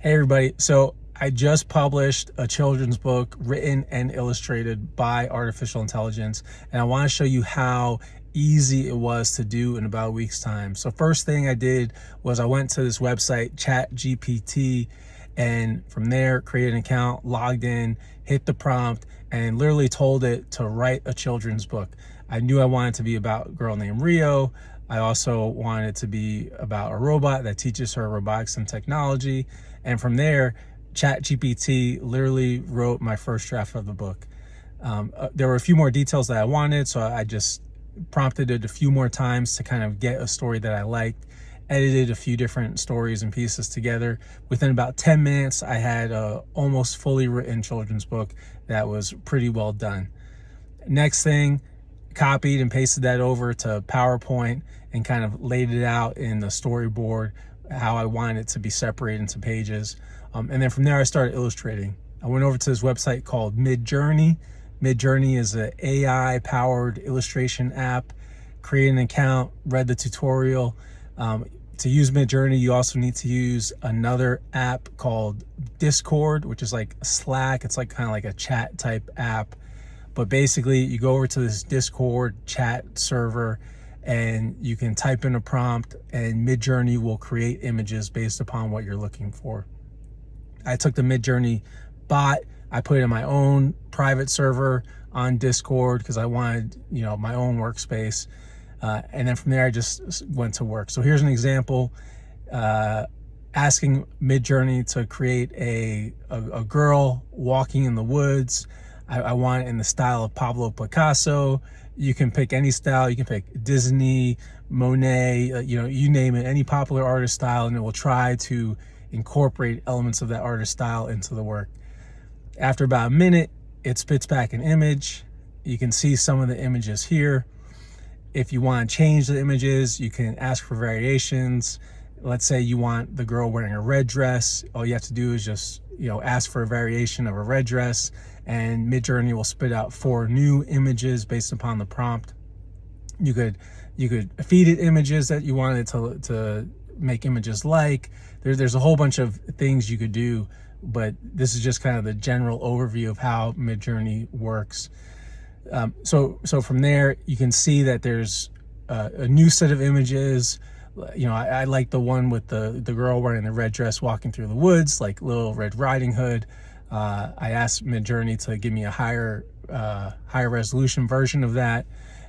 Hey everybody, so I just published a children's book written and illustrated by artificial intelligence, and I want to show you how easy it was to do in about a week's time. So first thing I did was I went to this website, ChatGPT, and from there created an account, logged in, hit the prompt, and literally told it to write a children's book. I knew I wanted it to be about a girl named Rio. I also wanted it to be about a robot that teaches her robotics and technology. And from there, ChatGPT literally wrote my first draft of the book. There were a few more details that I wanted, so I just prompted it a few more times to kind of get a story that I liked, edited a few different stories and pieces together. Within about 10 minutes, I had a almost fully written children's book that was pretty well done. Next thing, copied and pasted that over to PowerPoint and kind of laid it out in the storyboard, how I wanted it to be separated into pages. And then from there, I started illustrating. I went over to this website called Midjourney. Midjourney is an AI-powered illustration app. Created an account, read the tutorial. To use Midjourney, you also need to use another app called Discord, which is like Slack. It's like kind of like a chat type app. But basically, you go over to this Discord chat server and you can type in a prompt and Midjourney will create images based upon what you're looking for. I took the Midjourney bot, I put it in my own private server on Discord because I wanted, my own workspace. And then from there, I just went to work. So here's an example, asking Midjourney to create a girl walking in the woods. I want it in the style of Pablo Picasso. You can pick any style. You can pick Disney, Monet, you name it, any popular artist style, and it will try to incorporate elements of that artist style into the work. After about a minute, it spits back an image. You can see some of the images here. If you want to change the images, you can ask for variations. Let's say you want the girl wearing a red dress. All you have to do is just, ask for a variation of a red dress, and Midjourney will spit out 4 new images based upon the prompt. You could feed it images that you wanted to make images like. There's a whole bunch of things you could do, but this is just kind of the general overview of how Midjourney works. So from there, you can see that there's a new set of images. I like the one with the girl wearing the red dress walking through the woods, like Little Red Riding Hood. I asked Midjourney to give me a higher resolution version of that.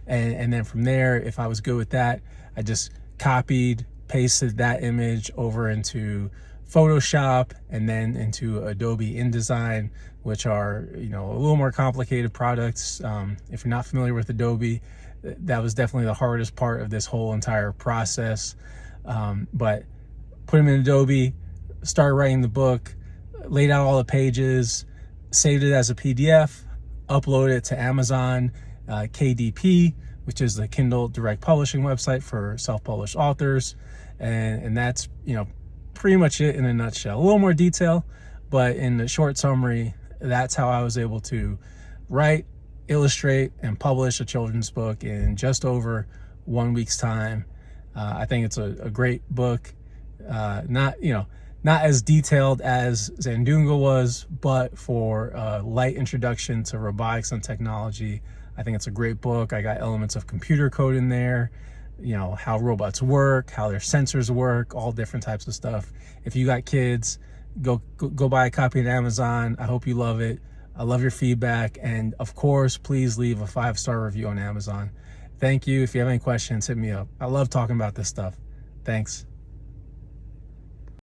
And then from there, if I was good with that, I just copied, pasted that image over into Photoshop and then into Adobe InDesign, which are, a little more complicated products. If you're not familiar with Adobe, that was definitely the hardest part of this whole entire process. But put them in Adobe, started writing the book, laid out all the pages, saved it as a PDF, uploaded it to Amazon KDP, which is the Kindle Direct Publishing website for self-published authors. And that's, pretty much it in a nutshell. A little more detail, but in the short summary, that's how I was able to write, illustrate, and publish a children's book in just over 1 week's time. I think it's a great book. Not as detailed as Zandunga was, but for a light introduction to robotics and technology, I think it's a great book. I got elements of computer code in there, how robots work, how their sensors work, all different types of stuff. If you got kids, go buy a copy at Amazon. I hope you love it. I love your feedback. And of course, please leave a 5-star review on Amazon. Thank you. If you have any questions, hit me up. I love talking about this stuff. Thanks.